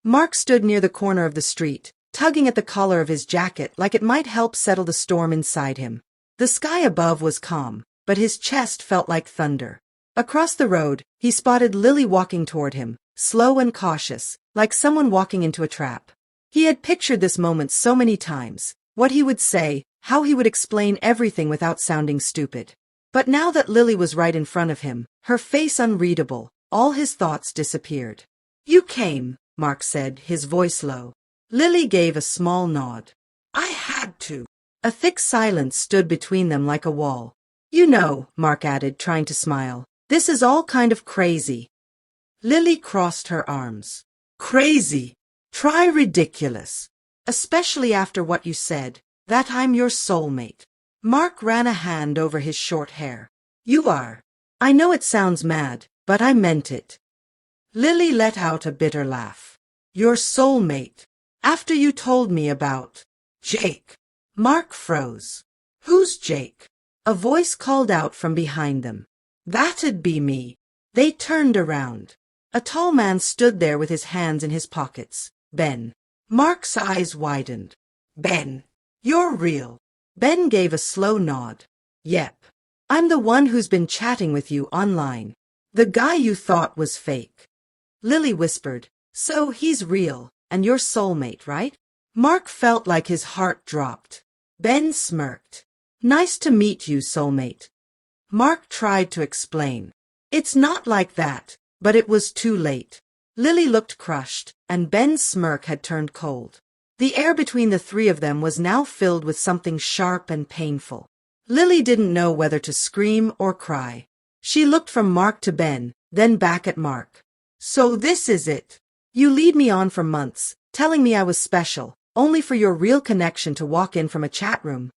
Mark stood near the corner of the street, tugging at the collar of his jacket like it might help settle the storm inside him. The sky above was calm, but his chest felt like thunder. Across the road, he spotted Lily walking toward him, slow and cautious, like someone walking into a trap. He had pictured this moment so many times, what he would say, how he would explain everything without sounding stupid. But now that Lily was right in front of him, her face unreadable, all his thoughts disappeared. "You came," Mark said, his voice low. Lily gave a small nod. "I had to." A thick silence stood between them like a wall. "You know," Mark added, trying to smile, "this is all kind of crazy." Lily crossed her arms. "Crazy? Try ridiculous. Especially after what you said, that I'm your soulmate." Mark ran a hand over his short hair. "You are. I know it sounds mad, but I meant it." Lily let out a bitter laugh. "Your soulmate? After you told me about Jake." Mark froze. "Who's Jake?" A voice called out from behind them. "That'd be me." They turned around. A tall man stood there with his hands in his pockets. "Ben." Mark's eyes widened. "Ben, you're real." Ben gave a slow nod. "Yep. I'm the one who's been chatting with you online. The guy you thought was fake." Lily whispered, "So he's real, and your soulmate, right?" Mark felt like his heart dropped. Ben smirked. "Nice to meet you, soulmate." Mark tried to explain. "It's not like that," but it was too late. Lily looked crushed, and Ben's smirk had turned cold. The air between the three of them was now filled with something sharp and painful. Lily didn't know whether to scream or cry. She looked from Mark to Ben, then back at Mark. "So this is it. You lead me on for months, telling me I was special, only for your real connection to walk in from a chat room."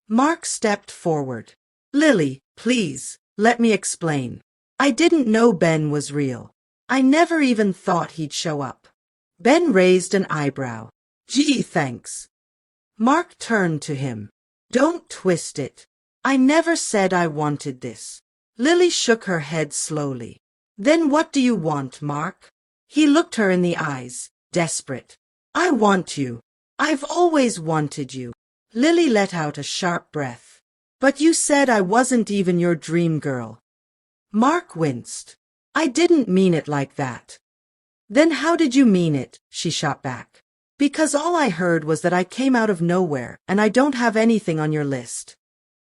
Mark stepped forward. "Lily, please, let me explain. I didn't know Ben was real. I never even thought he'd show up." Ben raised an eyebrow. "Gee, thanks." Mark turned to him. "Don't twist it. I never said I wanted this." Lily shook her head slowly. "Then what do you want, Mark?" He looked her in the eyes, desperate. "I want you. I've always wanted you." Lily let out a sharp breath. "But you said I wasn't even your dream girl." Mark winced. "I didn't mean it like that." "Then how did you mean it?" she shot back. "Because all I heard was that I came out of nowhere and I don't have anything on your list."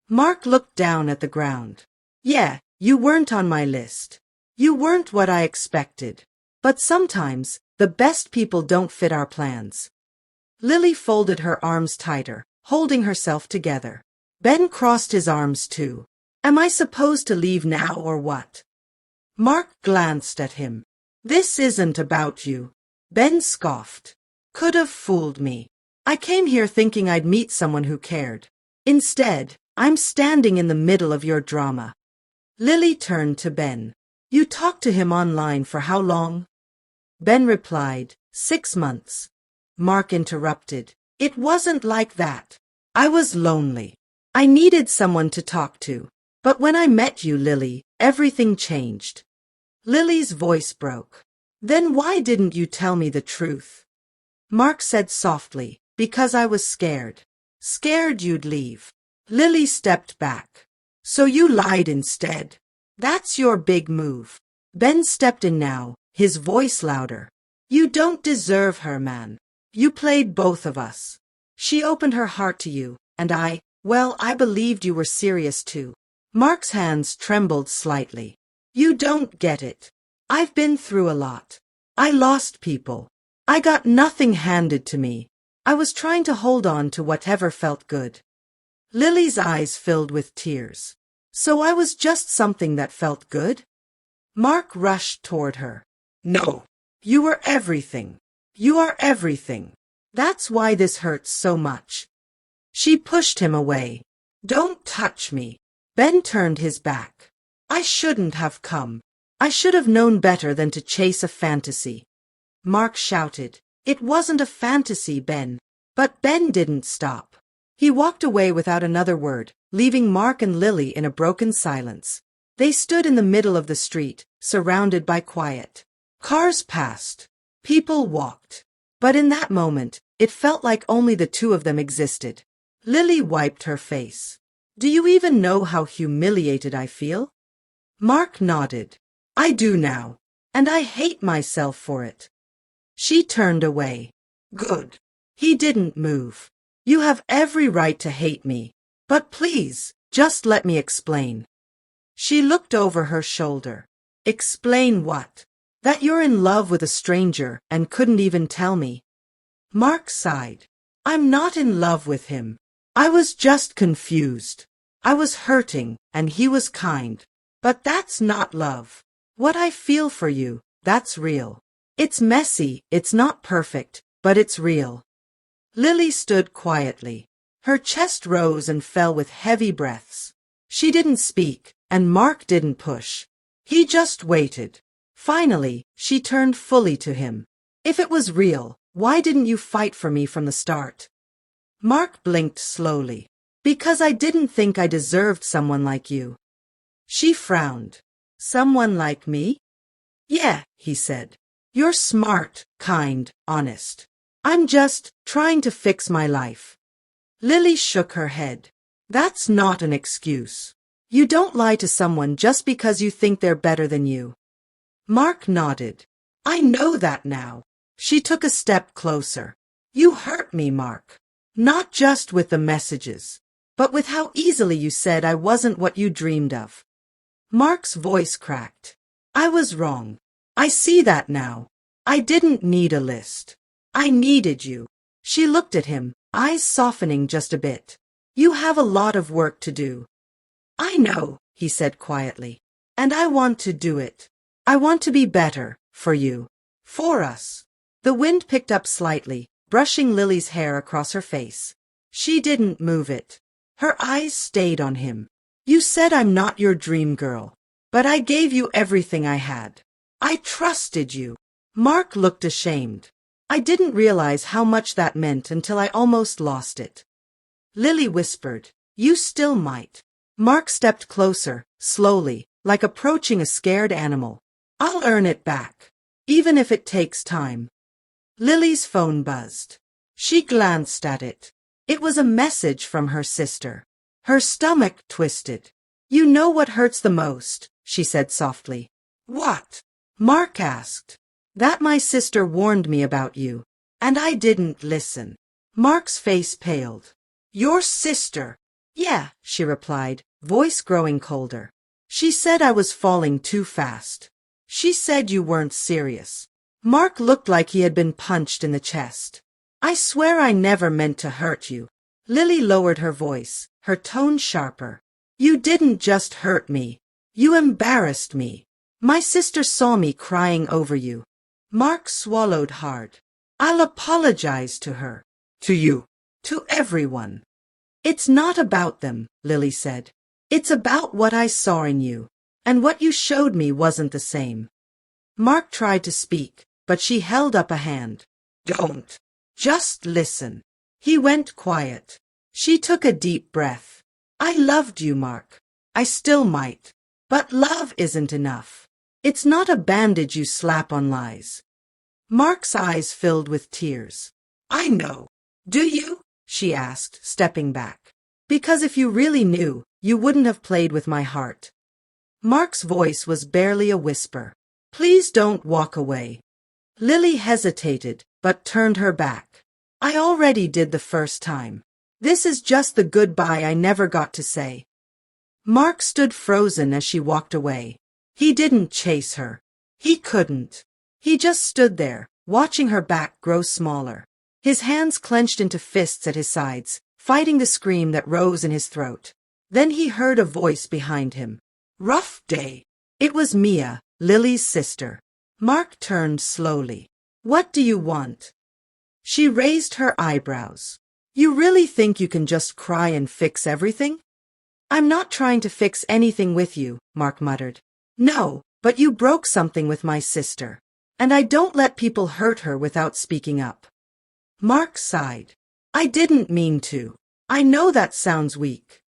Mark looked down at the ground. "Yeah, you weren't on my list. You weren't what I expected. But sometimes, the best people don't fit our plans." Lily folded her arms tighter, holding herself together. Ben crossed his arms too. "Am I supposed to leave now or what?" Mark glanced at him. "This isn't about you." Ben scoffed. "Could have fooled me. I came here thinking I'd meet someone who cared. Instead, I'm standing in the middle of your drama." Lily turned to Ben. "You talked to him online for how long?" Ben replied, 6 months. Mark interrupted. "It wasn't like that. I was lonely. I needed someone to talk to. But when I met you, Lily, everything changed." Lily's voice broke. "Then why didn't you tell me the truth?" Mark said softly, "Because I was scared. Scared you'd leave." Lily stepped back. "So you lied instead? That's your big move." Ben stepped in now, his voice louder. "You don't deserve her, man. You played both of us. She opened her heart to you, and I believed you were serious too." Mark's hands trembled slightly. "You don't get it. I've been through a lot. I lost people. I got nothing handed to me. I was trying to hold on to whatever felt good." Lily's eyes filled with tears. "So I was just something that felt good?" Mark rushed toward her. "No, you were everything. You are everything. That's why this hurts so much." She pushed him away. "Don't touch me." Ben turned his back. "I shouldn't have come. I should have known better than to chase a fantasy." Mark shouted, "It wasn't a fantasy, Ben." But Ben didn't stop. He walked away without another word, leaving Mark and Lily in a broken silence. They stood in the middle of the street, surrounded by quiet. Cars passed. People walked. But in that moment, it felt like only the two of them existed. Lily wiped her face. Do you even know how humiliated I feel? Mark nodded. I do now. And I hate myself for it. She turned away. Good. He didn't move. You have every right to hate me. But please, just let me explain. She looked over her shoulder. Explain what? That you're in love with a stranger and couldn't even tell me. Mark sighed. I'm not in love with him. I was just confused. I was hurting, and he was kind. But that's not love. What I feel for you, that's real. It's messy, it's not perfect, but it's real. Lily stood quietly. Her chest rose and fell with heavy breaths. She didn't speak, and Mark didn't push. He just waited. Finally, she turned fully to him. If it was real, why didn't you fight for me from the start? Mark blinked slowly. Because I didn't think I deserved someone like you. She frowned. Someone like me? Yeah, he said. You're smart, kind, honest. I'm just trying to fix my life. Lily shook her head. That's not an excuse. You don't lie to someone just because you think they're better than you. Mark nodded. I know that now. She took a step closer. You hurt me, Mark. Not just with the messages, but with how easily you said I wasn't what you dreamed of. Mark's voice cracked. I was wrong. I see that now. I didn't need a list. I needed you. She looked at him, eyes softening just a bit. You have a lot of work to do. I know, he said quietly. And I want to do it. I want to be better, for you. For us. The wind picked up slightly, brushing Lily's hair across her face. She didn't move it. Her eyes stayed on him. You said I'm not your dream girl. But I gave you everything I had. I trusted you. Mark looked ashamed. I didn't realize how much that meant until I almost lost it. Lily whispered, You still might. Mark stepped closer, slowly, like approaching a scared animal. I'll earn it back, even if it takes time. Lily's phone buzzed. She glanced at it. It was a message from her sister. Her stomach twisted. You know what hurts the most, she said softly. What? Mark asked. That my sister warned me about you, and I didn't listen. Mark's face paled. Your sister? Yeah, she replied, voice growing colder. She said I was falling too fast. She said you weren't serious. Mark looked like he had been punched in the chest. I swear I never meant to hurt you. Lily lowered her voice, her tone sharper. You didn't just hurt me. You embarrassed me. My sister saw me crying over you. Mark swallowed hard. I'll apologize to her. To you. To everyone. It's not about them, Lily said. It's about what I saw in you. And what you showed me wasn't the same. Mark tried to speak, but she held up a hand. Don't. Just listen. He went quiet. She took a deep breath. I loved you, Mark. I still might. But love isn't enough. It's not a bandage you slap on lies. Mark's eyes filled with tears. I know. Do you? She asked, stepping back. Because if you really knew, you wouldn't have played with my heart. Mark's voice was barely a whisper. Please don't walk away. Lily hesitated, but turned her back. I already did the first time. This is just the goodbye I never got to say. Mark stood frozen as she walked away. He didn't chase her. He couldn't. He just stood there, watching her back grow smaller. His hands clenched into fists at his sides, fighting the scream that rose in his throat. Then he heard a voice behind him. Rough day. It was Mia, Lily's sister. Mark turned slowly. What do you want? She raised her eyebrows. You really think you can just cry and fix everything? I'm not trying to fix anything with you, Mark muttered. No, but you broke something with my sister. And I don't let people hurt her without speaking up. Mark sighed. I didn't mean to. I know that sounds weak.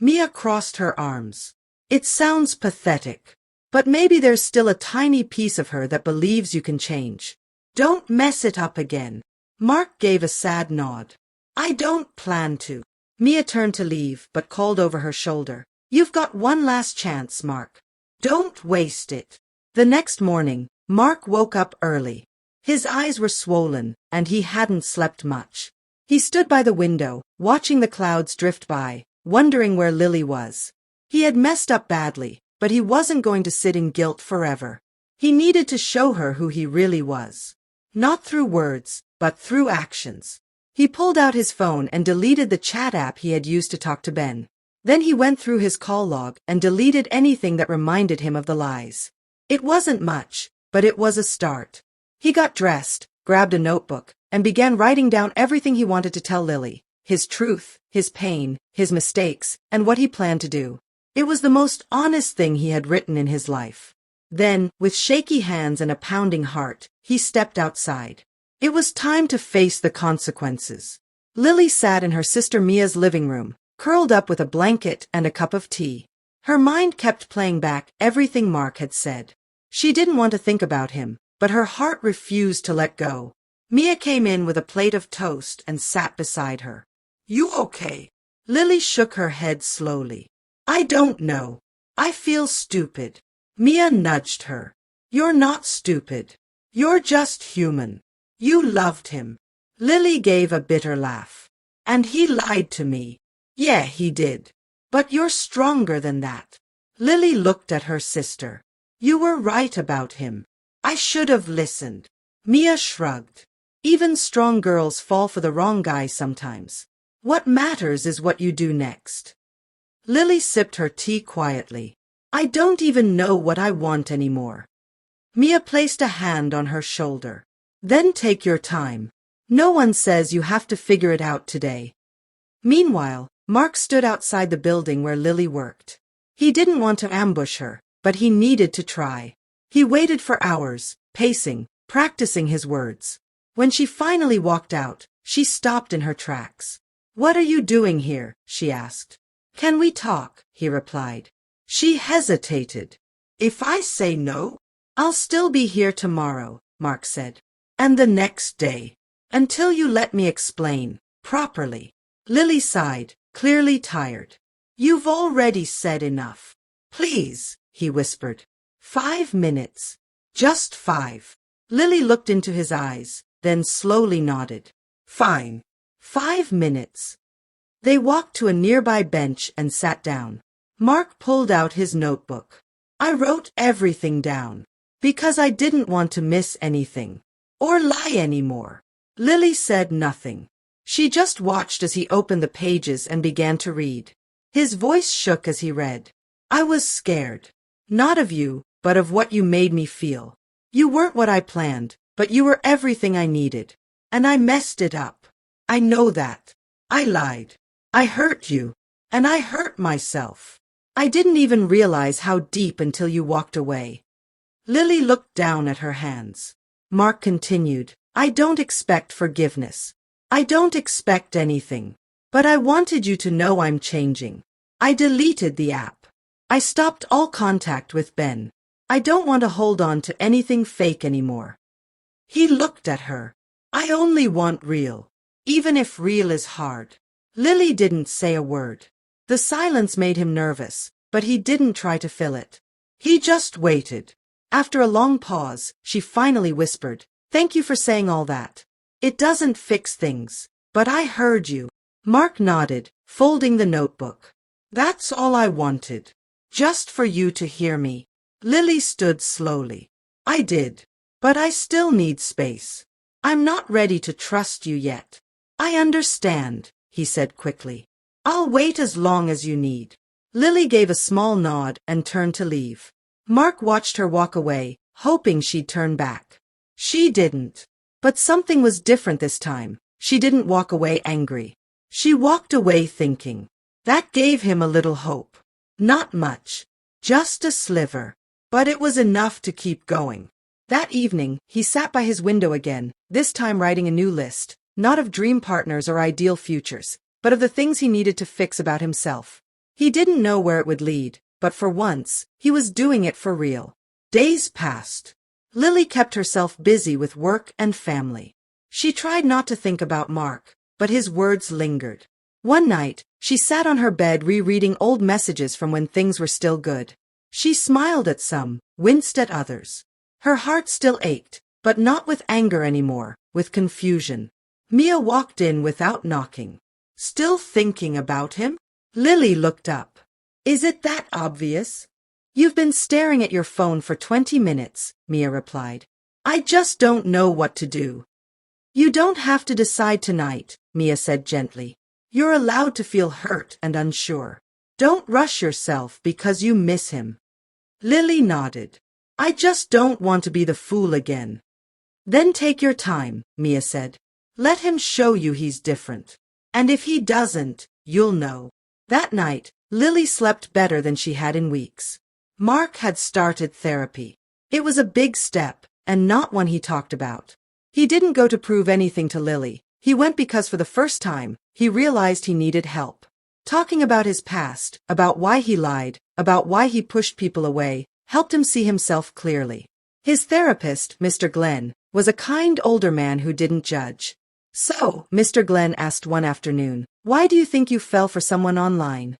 Mia crossed her arms. It sounds pathetic. But maybe there's still a tiny piece of her that believes you can change. Don't mess it up again. Mark gave a sad nod. I don't plan to. Mia turned to leave, but called over her shoulder. You've got one last chance, Mark. Don't waste it. The next morning, Mark woke up early. His eyes were swollen, and he hadn't slept much. He stood by the window, watching the clouds drift by, wondering where Lily was. He had messed up badly, but he wasn't going to sit in guilt forever. He needed to show her who he really was. Not through words, but through actions. He pulled out his phone and deleted the chat app he had used to talk to Ben. Then he went through his call log and deleted anything that reminded him of the lies. It wasn't much, but it was a start. He got dressed, grabbed a notebook, and began writing down everything he wanted to tell Lily. His truth, his pain, his mistakes, and what he planned to do. It was the most honest thing he had written in his life. Then, with shaky hands and a pounding heart, he stepped outside. It was time to face the consequences. Lily sat in her sister Mia's living room, curled up with a blanket and a cup of tea. Her mind kept playing back everything Mark had said. She didn't want to think about him, but her heart refused to let go. Mia came in with a plate of toast and sat beside her. You okay? Lily shook her head slowly. I don't know. I feel stupid. Mia nudged her. You're not stupid. You're just human. You loved him. Lily gave a bitter laugh. And he lied to me. Yeah, he did. But you're stronger than that. Lily looked at her sister. You were right about him. I should have listened. Mia shrugged. Even strong girls fall for the wrong guy sometimes. What matters is what you do next. Lily sipped her tea quietly. I don't even know what I want anymore. Mia placed a hand on her shoulder. Then take your time. No one says you have to figure it out today. Meanwhile, Mark stood outside the building where Lily worked. He didn't want to ambush her, but he needed to try. He waited for hours, pacing, practicing his words. When she finally walked out, she stopped in her tracks. What are you doing here? She asked. Can we talk? He replied. She hesitated. If I say no, I'll still be here tomorrow, Mark said. And the next day. Until you let me explain, properly. Lily sighed, clearly tired. You've already said enough. Please, he whispered. 5 minutes. Just 5. Lily looked into his eyes, then slowly nodded. Fine. 5 minutes. They walked to a nearby bench and sat down. Mark pulled out his notebook. I wrote everything down, because I didn't want to miss anything, or lie anymore. Lily said nothing. She just watched as he opened the pages and began to read. His voice shook as he read. I was scared. Not of you, but of what you made me feel. You weren't what I planned, but you were everything I needed. And I messed it up. I know that. I lied. I hurt you. And I hurt myself. I didn't even realize how deep until you walked away. Lily looked down at her hands. Mark continued, I don't expect forgiveness. I don't expect anything. But I wanted you to know I'm changing. I deleted the app. I stopped all contact with Ben. I don't want to hold on to anything fake anymore. He looked at her. I only want real. Even if real is hard. Lily didn't say a word. The silence made him nervous, but he didn't try to fill it. He just waited. After a long pause, she finally whispered, Thank you for saying all that. It doesn't fix things, but I heard you. Mark nodded, folding the notebook. That's all I wanted. Just for you to hear me. Lily stood slowly. I did. But I still need space. I'm not ready to trust you yet. I understand, he said quickly. I'll wait as long as you need. Lily gave a small nod and turned to leave. Mark watched her walk away, hoping she'd turn back. She didn't. But something was different this time. She didn't walk away angry. She walked away thinking. That gave him a little hope. Not much. Just a sliver. But it was enough to keep going. That evening, he sat by his window again, this time writing a new list, not of dream partners or ideal futures, but of the things he needed to fix about himself. He didn't know where it would lead, but for once, he was doing it for real. Days passed. Lily kept herself busy with work and family. She tried not to think about Mark, but his words lingered. One night, she sat on her bed rereading old messages from when things were still good. She smiled at some, winced at others. Her heart still ached, but not with anger anymore, with confusion. Mia walked in without knocking. Still thinking about him? Lily looked up. Is it that obvious? You've been staring at your phone for 20 minutes, Mia replied. I just don't know what to do. You don't have to decide tonight, Mia said gently. You're allowed to feel hurt and unsure. Don't rush yourself because you miss him. Lily nodded. I just don't want to be the fool again. Then take your time, Mia said. Let him show you he's different. And if he doesn't, you'll know. That night, Lily slept better than she had in weeks. Mark had started therapy. It was a big step, and not one he talked about. He didn't go to prove anything to Lily. He went because for the first time, he realized he needed help. Talking about his past, about why he lied, about why he pushed people away, helped him see himself clearly. His therapist, Mr. Glenn, was a kind older man who didn't judge. So, Mr. Glenn asked one afternoon, why do you think you fell for someone online?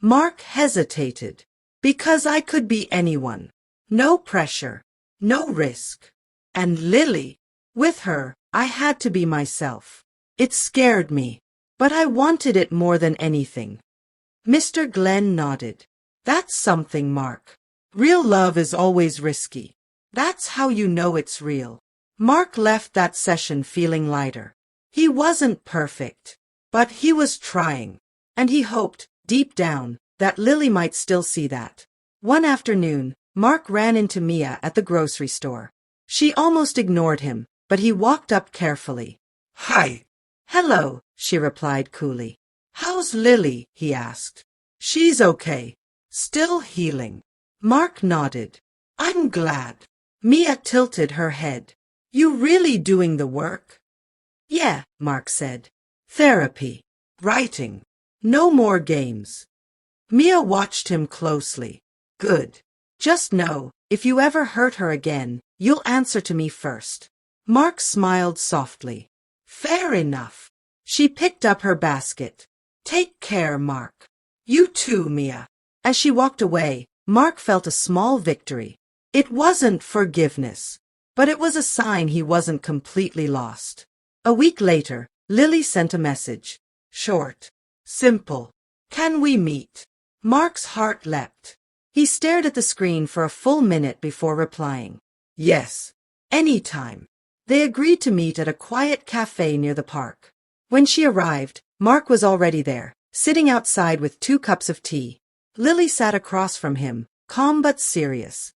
Mark hesitated. Because I could be anyone. No pressure. No risk. And Lily, with her, I had to be myself. It scared me. But I wanted it more than anything. Mr. Glenn nodded. That's something, Mark. Real love is always risky. That's how you know it's real. Mark left that session feeling lighter. He wasn't perfect, but he was trying. And he hoped, deep down, that Lily might still see that. One afternoon, Mark ran into Mia at the grocery store. She almost ignored him, but he walked up carefully. Hi. Hello, she replied coolly. How's Lily? He asked. She's okay. Still healing. Mark nodded. I'm glad. Mia tilted her head. You really doing the work? Yeah, Mark said. Therapy. Writing. No more games. Mia watched him closely. Good. Just know, if you ever hurt her again, you'll answer to me first. Mark smiled softly. Fair enough. She picked up her basket. Take care, Mark. You too, Mia. As she walked away, Mark felt a small victory. It wasn't forgiveness, but it was a sign he wasn't completely lost. A week later, Lily sent a message. Short. Simple. Can we meet? Mark's heart leapt. He stared at the screen for a full minute before replying. Yes. Anytime. They agreed to meet at a quiet cafe near the park. When she arrived, Mark was already there, sitting outside with 2 cups of tea. Lily sat across from him, calm but serious.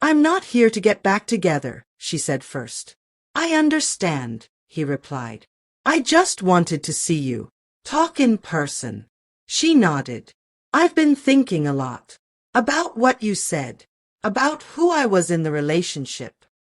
I'm not here to get back together, she said first. I understand, he replied. I just wanted to see you. Talk in person. She nodded. I've been thinking a lot. About what you said. About who I was in the relationship.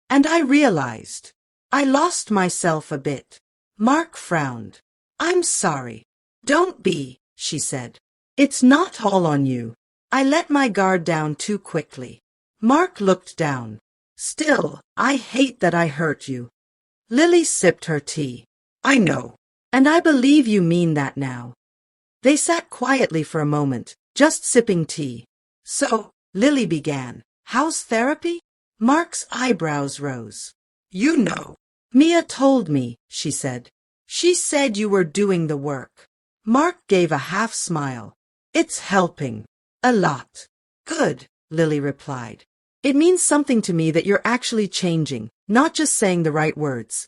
And I realized. I lost myself a bit. Mark frowned. I'm sorry. Don't be, she said. It's not all on you. I let my guard down too quickly. Mark looked down. Still, I hate that I hurt you. Lily sipped her tea. I know. And I believe you mean that now. They sat quietly for a moment, just sipping tea. So, Lily began. How's therapy? Mark's eyebrows rose. You know. Mia told me, she said. She said you were doing the work. Mark gave a half smile. It's helping. A lot. Good, Lily replied. It means something to me that you're actually changing, not just saying the right words.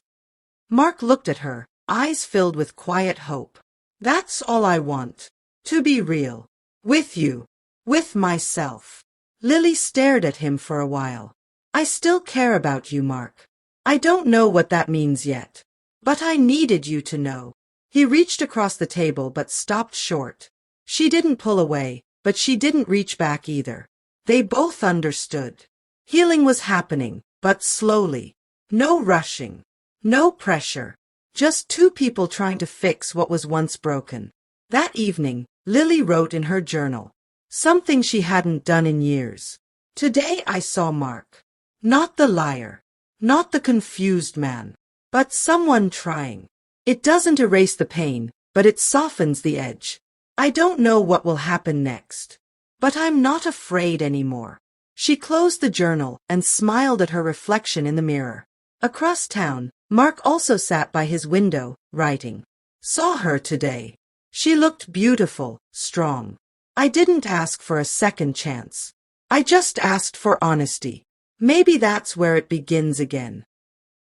Mark looked at her, eyes filled with quiet hope. That's all I want. To be real. With you. With myself. Lily stared at him for a while. I still care about you, Mark. I don't know what that means yet. But I needed you to know. He reached across the table but stopped short. She didn't pull away, but she didn't reach back either. They both understood. Healing was happening, but slowly. No rushing. No pressure. Just 2 people trying to fix what was once broken. That evening, Lily wrote in her journal. Something she hadn't done in years. Today I saw Mark. Not the liar. Not the confused man. But someone trying. It doesn't erase the pain, but it softens the edge. I don't know what will happen next. But I'm not afraid anymore. She closed the journal and smiled at her reflection in the mirror. Across town, Mark also sat by his window, writing. Saw her today. She looked beautiful, strong. I didn't ask for a second chance. I just asked for honesty. Maybe that's where it begins again.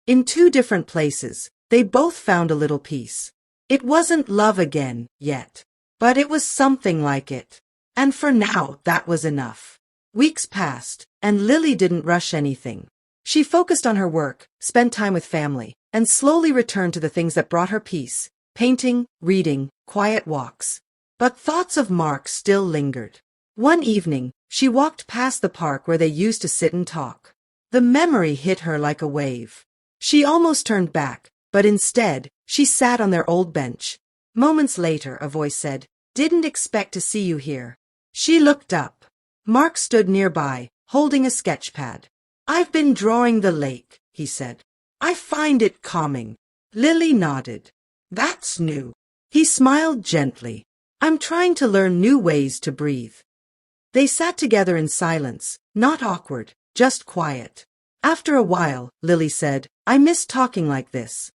In two different places, they both found a little peace. It wasn't love again, yet. But it was something like it. And for now, that was enough. Weeks passed, and Lily didn't rush anything. She focused on her work, spent time with family, and slowly returned to the things that brought her peace: painting, reading, quiet walks. But thoughts of Mark still lingered. One evening, she walked past the park where they used to sit and talk. The memory hit her like a wave. She almost turned back, but instead, she sat on their old bench. Moments later, a voice said, "Didn't expect to see you here." She looked up. Mark stood nearby, holding a sketch pad. "I've been drawing the lake," he said. "I find it calming." Lily nodded. "That's new." He smiled gently. "I'm trying to learn new ways to breathe." They sat together in silence, not awkward, just quiet. After a while, Lily said, "I miss talking like this."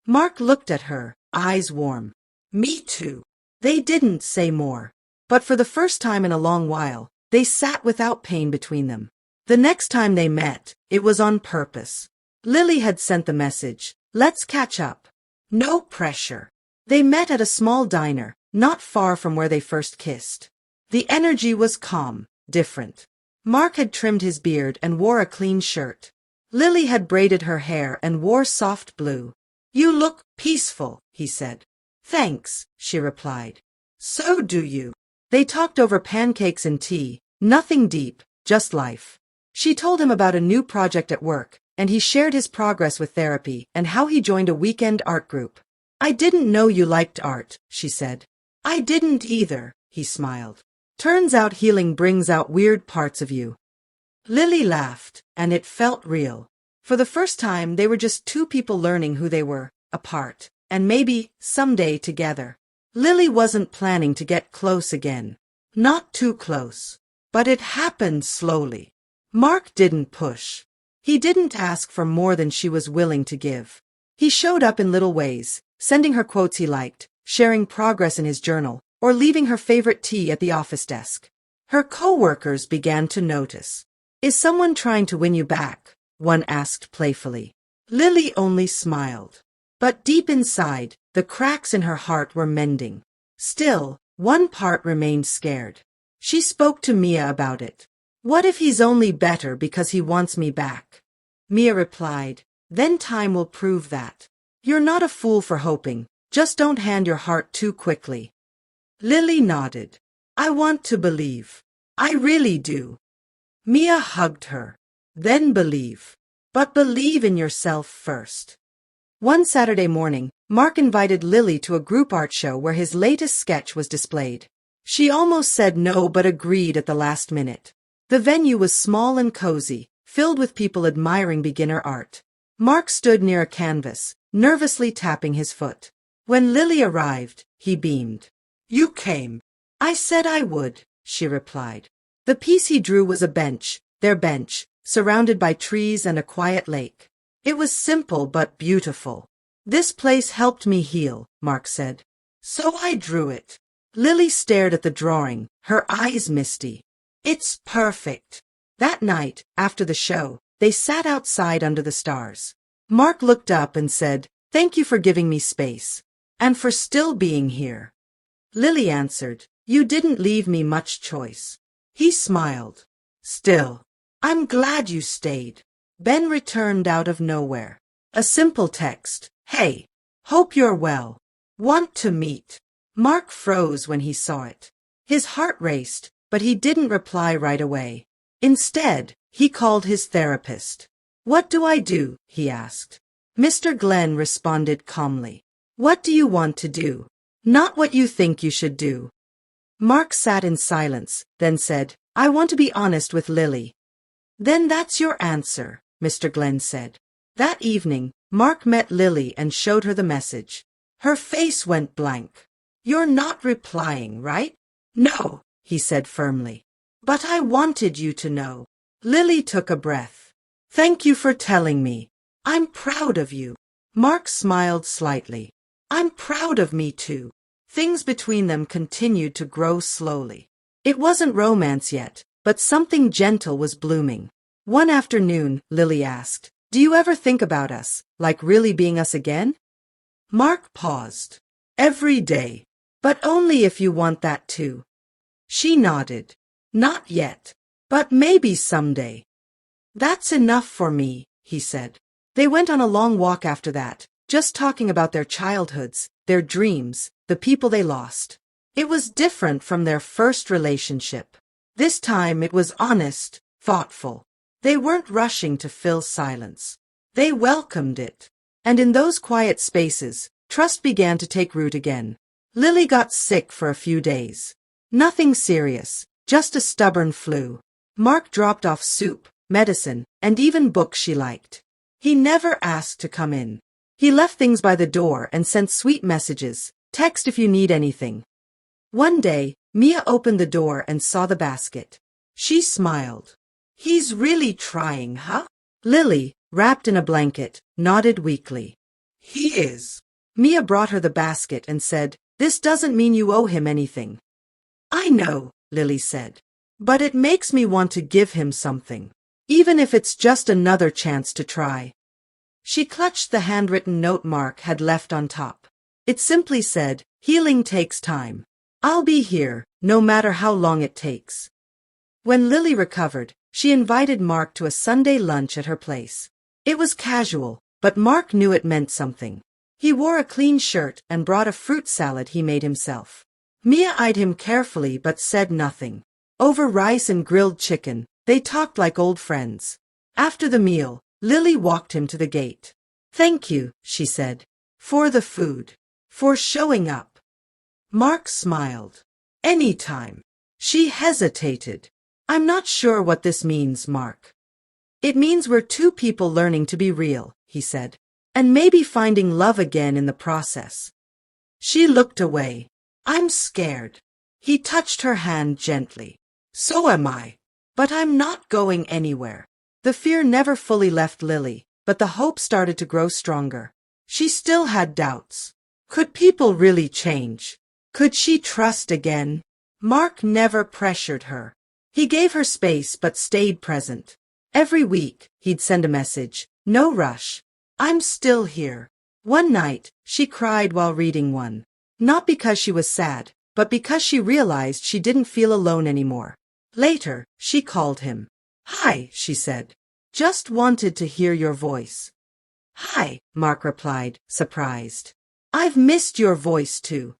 Mark looked at her, eyes warm. "Me too." They didn't say more. But for the first time in a long while, they sat without pain between them. The next time they met, it was on purpose. Lily had sent the message, "Let's catch up." No pressure. They met at a small diner, not far from where they first kissed. The energy was calm, different. Mark had trimmed his beard and wore a clean shirt. Lily had braided her hair and wore soft blue. "You look peaceful," he said. "Thanks," she replied. "So do you." They talked over pancakes and tea, nothing deep, just life. She told him about a new project at work, and he shared his progress with therapy and how he joined a weekend art group. "I didn't know you liked art," she said. "I didn't either," he smiled. "Turns out healing brings out weird parts of you." Lily laughed, and it felt real. For the first time, they were just two people learning who they were, apart, and maybe, someday, together. Lily wasn't planning to get close again. Not too close. But it happened slowly. Mark didn't push. He didn't ask for more than she was willing to give. He showed up in little ways, sending her quotes he liked, sharing progress in his journal, or leaving her favorite tea at the office desk. Her co-workers began to notice. "Is someone trying to win you back?" one asked playfully. Lily only smiled. But deep inside, the cracks in her heart were mending. Still, one part remained scared. She spoke to Mia about it. "What if he's only better because he wants me back?" Mia replied, "Then time will prove that. You're not a fool for hoping, just don't hand your heart too quickly." Lily nodded. "I want to believe. I really do." Mia hugged her. "Then believe. But believe in yourself first." One Saturday morning, Mark invited Lily to a group art show where his latest sketch was displayed. She almost said no but agreed at the last minute. The venue was small and cozy, filled with people admiring beginner art. Mark stood near a canvas, nervously tapping his foot. When Lily arrived, he beamed. "You came." "I said I would," she replied. The piece he drew was a bench, their bench, surrounded by trees and a quiet lake. It was simple but beautiful. "This place helped me heal," Mark said. "So I drew it." Lily stared at the drawing, her eyes misty. "It's perfect." That night, after the show, they sat outside under the stars. Mark looked up and said, "Thank you for giving me space. And for still being here." Lily answered, "You didn't leave me much choice." He smiled. "Still, I'm glad you stayed." Ben returned out of nowhere. A simple text. "Hey, hope you're well. Want to meet." Mark froze when he saw it. His heart raced, but he didn't reply right away. Instead, he called his therapist. "What do I do?" he asked. Mr. Glenn responded calmly. "What do you want to do? Not what you think you should do." Mark sat in silence, then said, "I want to be honest with Lily." Then that's your answer, Mr. Glenn said. That evening, Mark met Lily and showed her the message. Her face went blank. You're not replying, right? No, he said firmly. But I wanted you to know. Lily took a breath. Thank you for telling me. I'm proud of you. Mark smiled slightly. I'm proud of me too. Things between them continued to grow slowly. It wasn't romance yet, but something gentle was blooming. One afternoon, Lily asked, "Do you ever think about us, like really being us again?" Mark paused. Every day. But only if you want that too. She nodded. Not yet. But maybe someday. That's enough for me, he said. They went on a long walk after that, just talking about their childhoods, their dreams, the people they lost. It was different from their first relationship. This time it was honest, thoughtful. They weren't rushing to fill silence. They welcomed it. And in those quiet spaces, trust began to take root again. Lily got sick for a few days. Nothing serious, just a stubborn flu. Mark dropped off soup, medicine, and even books she liked. He never asked to come in. He left things by the door and sent sweet messages, text if you need anything. One day, Mia opened the door and saw the basket. She smiled. He's really trying, huh? Lily, wrapped in a blanket, nodded weakly. He is. Mia brought her the basket and said, "This doesn't mean you owe him anything." I know, Lily said. But it makes me want to give him something. Even if it's just another chance to try. She clutched the handwritten note Mark had left on top. It simply said, "Healing takes time. I'll be here, no matter how long it takes." When Lily recovered, she invited Mark to a Sunday lunch at her place. It was casual, but Mark knew it meant something. He wore a clean shirt and brought a fruit salad he made himself. Mia eyed him carefully but said nothing. Over rice and grilled chicken, they talked like old friends. After the meal, Lily walked him to the gate. "Thank you," she said, "for the food, for showing up." Mark smiled. "Anytime." She hesitated. "I'm not sure what this means, Mark." "It means we're two people learning to be real," he said, "and maybe finding love again in the process." She looked away. "I'm scared." He touched her hand gently. "So am I. But I'm not going anywhere." The fear never fully left Lily, but the hope started to grow stronger. She still had doubts. Could people really change? Could she trust again? Mark never pressured her. He gave her space but stayed present. Every week, he'd send a message. "No rush. I'm still here." One night, she cried while reading one. Not because she was sad, but because she realized she didn't feel alone anymore. Later, she called him. "Hi," she said. "Just wanted to hear your voice." "Hi," Mark replied, surprised. "I've missed your voice too."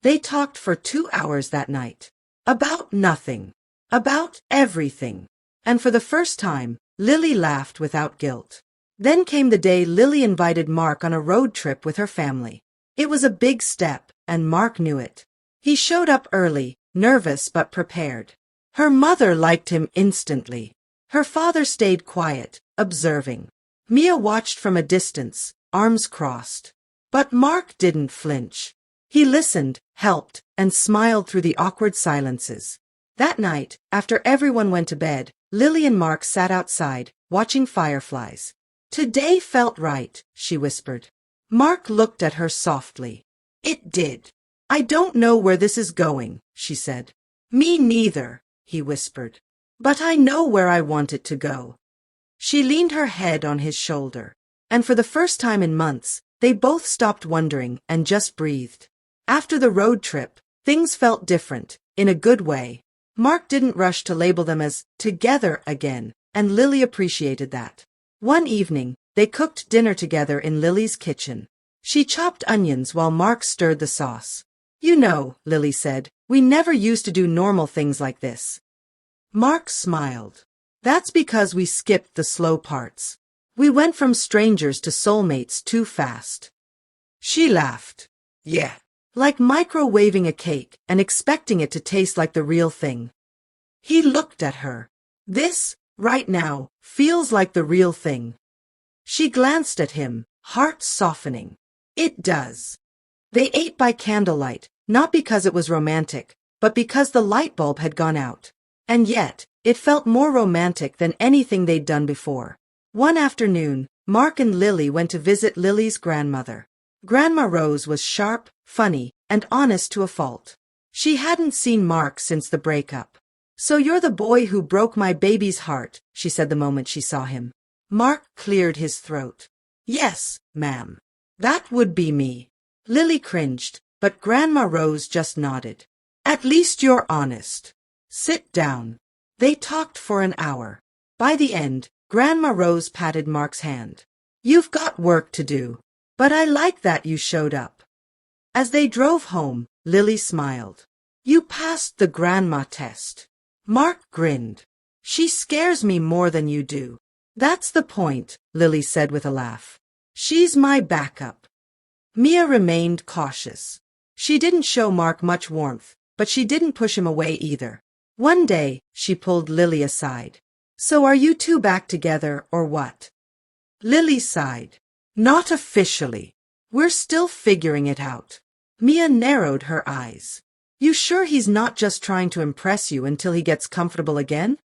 They talked for 2 hours that night. About nothing. About everything. And for the first time, Lily laughed without guilt. Then came the day Lily invited Mark on a road trip with her family. It was a big step, and Mark knew it. He showed up early, nervous but prepared. Her mother liked him instantly. Her father stayed quiet, observing. Mia watched from a distance, arms crossed. But Mark didn't flinch. He listened, helped, and smiled through the awkward silences. That night, after everyone went to bed, Lily and Mark sat outside, watching fireflies. "Today felt right," she whispered. Mark looked at her softly. "It did. I don't know where this is going," she said. "Me neither," he whispered. "But I know where I want it to go." She leaned her head on his shoulder. And for the first time in months, they both stopped wondering and just breathed. After the road trip, things felt different, in a good way. Mark didn't rush to label them as together again, and Lily appreciated that. One evening, they cooked dinner together in Lily's kitchen. She chopped onions while Mark stirred the sauce. "You know," Lily said, "we never used to do normal things like this." Mark smiled. "That's because we skipped the slow parts. We went from strangers to soulmates too fast." She laughed. "Yeah. Like microwaving a cake and expecting it to taste like the real thing." He looked at her. "This, right now, feels like the real thing. She glanced at him, heart softening. It does. They ate by candlelight, not because it was romantic, but because the light bulb had gone out. And yet, it felt more romantic than anything they'd done before. One afternoon, Mark and Lily went to visit Lily's grandmother. Grandma Rose was sharp, funny, and honest to a fault. She hadn't seen Mark since the breakup. "So you're the boy who broke my baby's heart," she said the moment she saw him. Mark cleared his throat. "Yes, ma'am. That would be me." Lily cringed, but Grandma Rose just nodded. "At least you're honest. Sit down." They talked for an hour. By the end, Grandma Rose patted Mark's hand. "You've got work to do, but I like that you showed up." As they drove home, Lily smiled. "You passed the grandma test." Mark grinned. "She scares me more than you do." "That's the point," Lily said with a laugh. "She's my backup." Mia remained cautious. She didn't show Mark much warmth, but she didn't push him away either. One day, she pulled Lily aside. "So are you two back together, or what?" Lily sighed. "Not officially. We're still figuring it out." Mia narrowed her eyes. "You sure he's not just trying to impress you until he gets comfortable again?"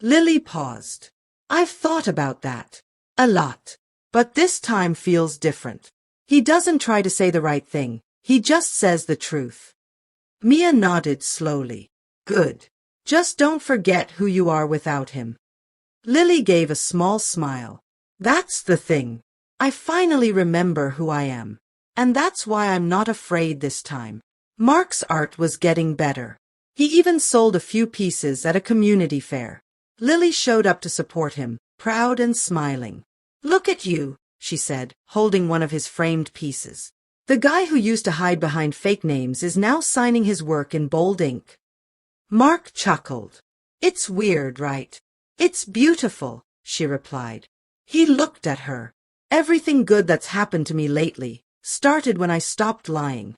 Lily paused. "I've thought about that. A lot. But this time feels different. He doesn't try to say the right thing. He just says the truth." Mia nodded slowly. "Good. Just don't forget who you are without him." Lily gave a small smile. "That's the thing. I finally remember who I am. And that's why I'm not afraid this time." Mark's art was getting better. He even sold a few pieces at a community fair. Lily showed up to support him, proud and smiling. "Look at you," she said, holding one of his framed pieces. "The guy who used to hide behind fake names is now signing his work in bold ink." Mark chuckled. "It's weird, right?" "It's beautiful," she replied. He looked at her. "Everything good that's happened to me lately started when I stopped lying."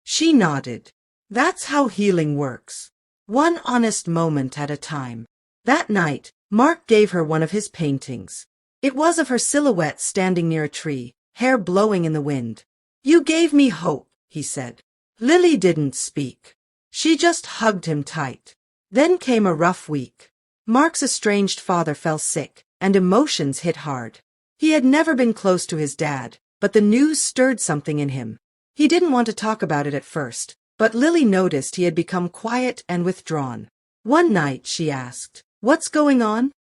She nodded. "That's how healing works. One honest moment at a time." That night, Mark gave her one of his paintings. It was of her silhouette standing near a tree, hair blowing in the wind. "You gave me hope," he said. Lily didn't speak. She just hugged him tight. Then came a rough week. Mark's estranged father fell sick, and emotions hit hard. He had never been close to his dad, but the news stirred something in him. He didn't want to talk about it at first, but Lily noticed he had become quiet and withdrawn. One night she asked, "What's going on?"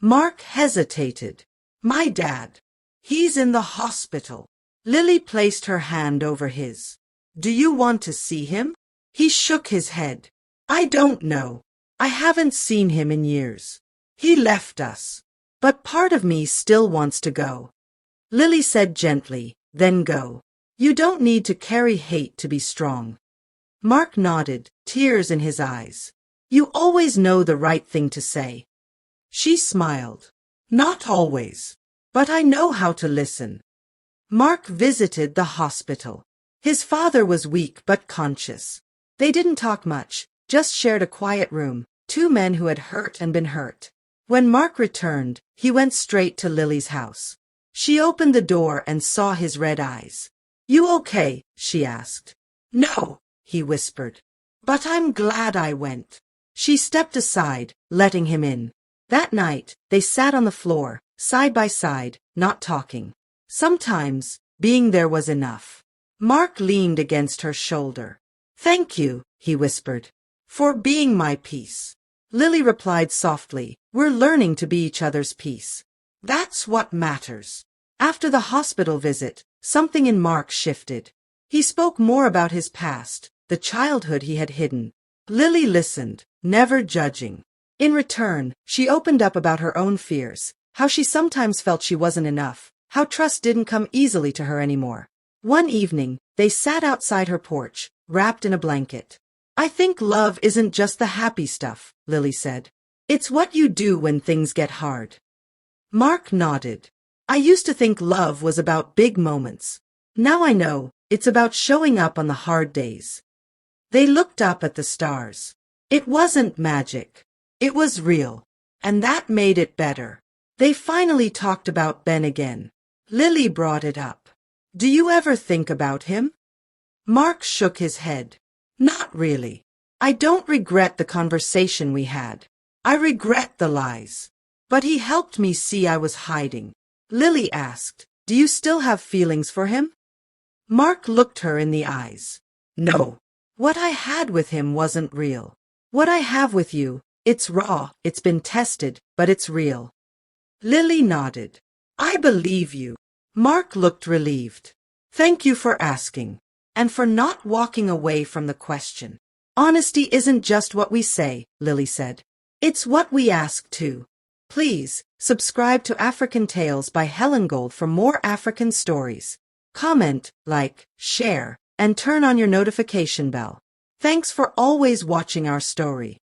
Mark hesitated. "My dad. He's in the hospital." Lily placed her hand over his. "Do you want to see him?" He shook his head. "I don't know. I haven't seen him in years. He left us. But part of me still wants to go." Lily said gently, "Then go. You don't need to carry hate to be strong." Mark nodded, tears in his eyes. "You always know the right thing to say." She smiled. "Not always. But I know how to listen." Mark visited the hospital. His father was weak but conscious. They didn't talk much, just shared a quiet room, two men who had hurt and been hurt. When Mark returned, he went straight to Lily's house. She opened the door and saw his red eyes. "You okay?" she asked. "No," he whispered. "But I'm glad I went." She stepped aside, letting him in. That night, they sat on the floor, side by side, not talking. Sometimes, being there was enough. Mark leaned against her shoulder. "Thank you," he whispered, "for being my peace." Lily replied softly, "We're learning to be each other's peace. That's what matters." After the hospital visit, something in Mark shifted. He spoke more about his past, the childhood he had hidden. Lily listened, never judging. In return, she opened up about her own fears, how she sometimes felt she wasn't enough, how trust didn't come easily to her anymore. One evening, they sat outside her porch, wrapped in a blanket. "I think love isn't just the happy stuff," Lily said. "It's what you do when things get hard." Mark nodded. "I used to think love was about big moments. Now I know it's about showing up on the hard days." They looked up at the stars. It wasn't magic. It was real. and that made it better. They finally talked about Ben again. Lily brought it up. Do you ever think about him? Mark shook his head. Not really. I don't regret the conversation we had. I regret the lies. But he helped me see I was hiding. Lily asked, do you still have feelings for him? Mark looked her in the eyes. No. What I had with him wasn't real. What I have with you, it's raw, it's been tested, but it's real. Lily nodded. I believe you. Mark looked relieved. Thank you for asking, and for not walking away from the question. Honesty isn't just what we say, Lily said. It's what we ask too. Please, subscribe to African Tales by Helen Gold for more African stories. Comment, like, share, and turn on your notification bell. Thanks for always watching our story.